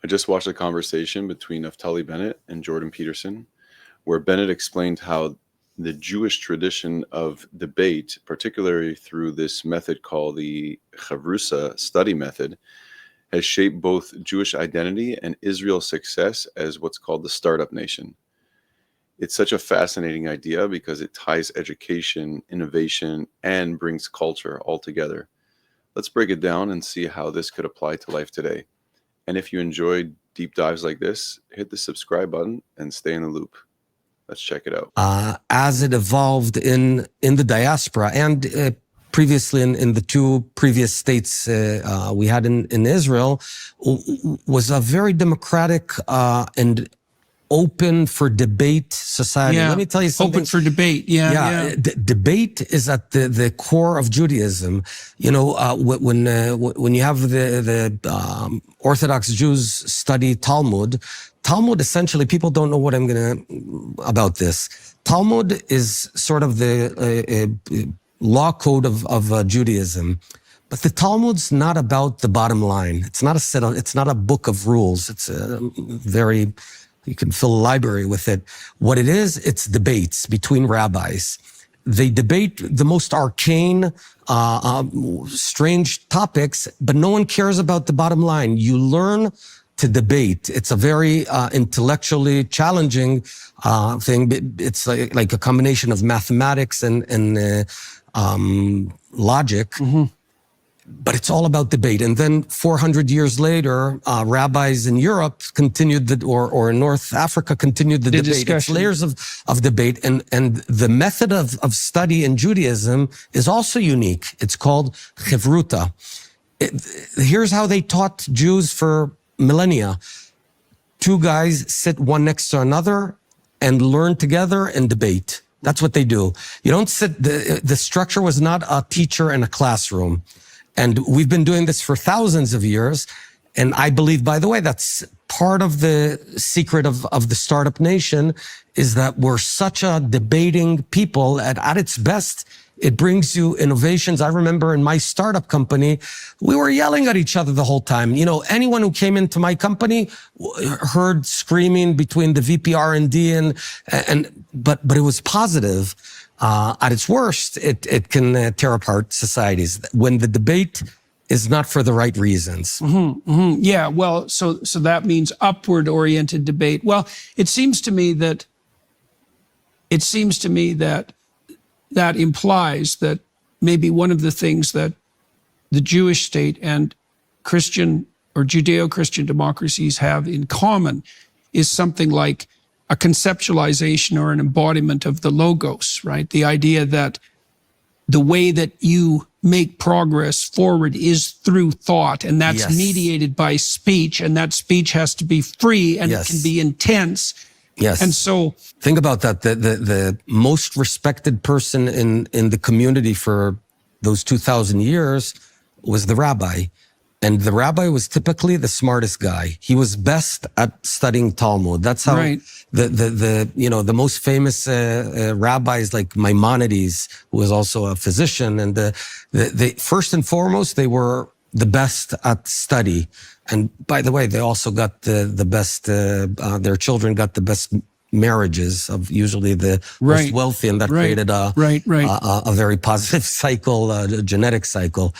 I just watched a conversation between Naftali Bennet and Jordan Peterson, where Bennett explained how the Jewish tradition of debate, particularly through this method called the Chavruta study method, has shaped both Jewish identity and Israel's success as what's called the startup nation. It's such a fascinating idea because it ties education, innovation, and brings culture all together. Let's break it down and see how this could apply to life today. And if you enjoyed deep dives like this, hit the subscribe button and stay in the loop. Let's check it out. As it evolved in the diaspora and previously in the two previous states we had in Israel, was a very democratic and open for debate society. Yeah. Let me tell you something. Open for debate. Yeah. Debate is at the core of Judaism. You know, when you have the Orthodox Jews study Talmud essentially, people don't know what I'm about this. Talmud is sort of the law code of Judaism. But the Talmud's not about the bottom line. It's not it's not a book of rules. It's you can fill a library with it. What it is, it's debates between rabbis. They debate the most arcane, strange topics, but no one cares about the bottom line. You learn to debate. It's a very intellectually challenging thing. It's like a combination of mathematics and logic. Mm-hmm. But it's all about debate. And then 400 years later, rabbis in Europe continued or in North Africa continued the debate. Discussion. It's layers of debate. And the method of study in Judaism is also unique. It's called Chavruta. Here's how they taught Jews for millennia. Two guys sit one next to another and learn together and debate. That's what they do. You don't sit, the structure was not a teacher in a classroom. And we've been doing this for thousands of years. And I believe, by the way, that's part of the secret of the startup nation, is that we're such a debating people. At its best, it brings you innovations. I remember in my startup company, we were yelling at each other the whole time. You know, anyone who came into my company heard screaming between the VP R&D but it was positive. At its worst, it can tear apart societies when the debate is not for the right reasons. Mm-hmm, mm-hmm. Yeah, well, so that means upward-oriented debate. Well, it seems to me that that implies that maybe one of the things that the Jewish state and Christian or Judeo-Christian democracies have in common is something like a conceptualization or an embodiment of the logos, right? The idea that the way that you make progress forward is through thought, and that's mediated by speech, and that speech has to be free, and it can be intense. Yes. And so think about that. The most respected person in the community for those 2,000 years was the rabbi. And the rabbi was typically the smartest guy. He was best at studying Talmud. That's how the most famous rabbis like Maimonides, who was also a physician, and the first and foremost, they were the best at study. And by the way, they also got the best. Their children got the best marriages of usually the most wealthy, and that created a very positive cycle, a genetic cycle,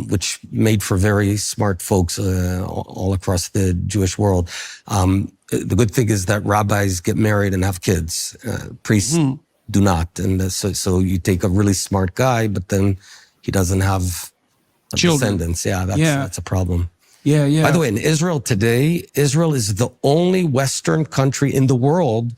which made for very smart folks all across the Jewish world. The good thing is that rabbis get married and have kids. Priests do not, and so you take a really smart guy, but then he doesn't have descendants. Yeah, that's a problem. Yeah, yeah. By the way, in Israel today, Israel is the only Western country in the world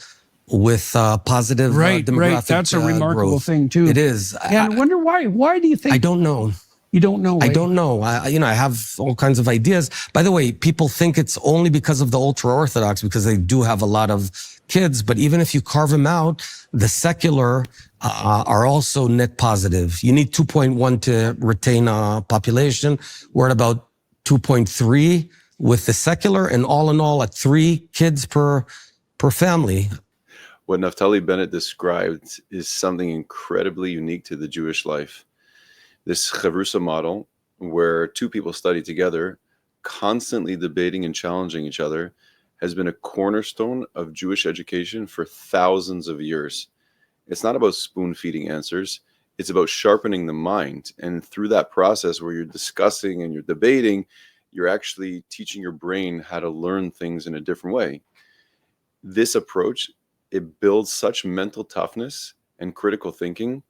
with positive demographic Right. That's a remarkable growth. thing too. It is. Yeah, I wonder why. Why do you think? I don't know. You don't know. I don't know. I have all kinds of ideas. By the way, people think it's only because of the ultra-Orthodox, because they do have a lot of kids. But even if you carve them out, the secular are also net positive. You need 2.1 to retain a population. We're at about 2.3 with the secular, and all in all at 3 kids per family. What Naftali Bennet described is something incredibly unique to the Jewish life. This Chavruta model, where 2 people study together, constantly debating and challenging each other has been a cornerstone of Jewish education for thousands of years. It's not about spoon feeding answers. It's about sharpening the mind. And through that process where you're discussing and you're debating, you're actually teaching your brain how to learn things in a different way. This approach, it builds such mental toughness and critical thinking,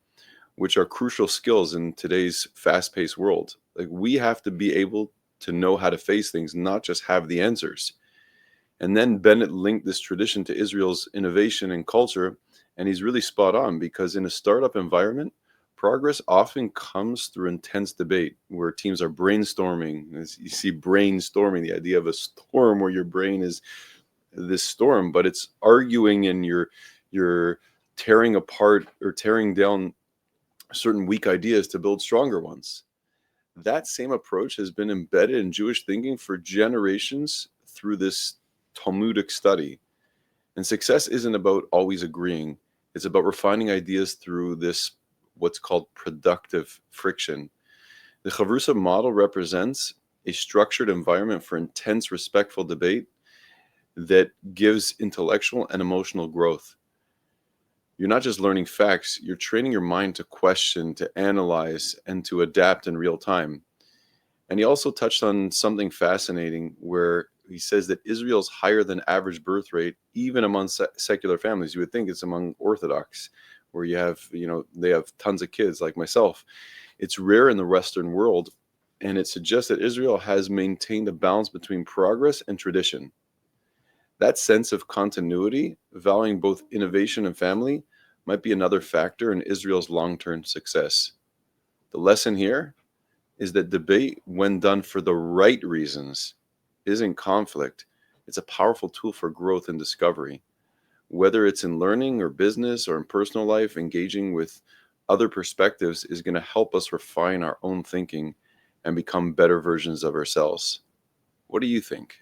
which are crucial skills in today's fast-paced world. Like, we have to be able to know how to face things, not just have the answers. And then Bennett linked this tradition to Israel's innovation and culture, and he's really spot on, because in a startup environment, progress often comes through intense debate where teams are brainstorming. As you see, brainstorming, the idea of a storm where your brain is this storm, but it's arguing and you're tearing apart or tearing down certain weak ideas to build stronger ones. That same approach has been embedded in Jewish thinking for generations through this Talmudic study. And success isn't about always agreeing. It's about refining ideas through this, what's called productive friction. The Chavruta model represents a structured environment for intense, respectful debate that gives intellectual and emotional growth. You're not just learning facts, you're training your mind to question, to analyze, and to adapt in real time. And he also touched on something fascinating where he says that Israel's higher than average birth rate, even among secular families. You would think it's among Orthodox, where you have, they have tons of kids like myself. It's rare in the Western world, and it suggests that Israel has maintained a balance between progress and tradition. That sense of continuity, valuing both innovation and family, might be another factor in Israel's long-term success. The lesson here is that debate, when done for the right reasons, isn't conflict. It's a powerful tool for growth and discovery. Whether it's in learning or business or in personal life, engaging with other perspectives is going to help us refine our own thinking and become better versions of ourselves. What do you think?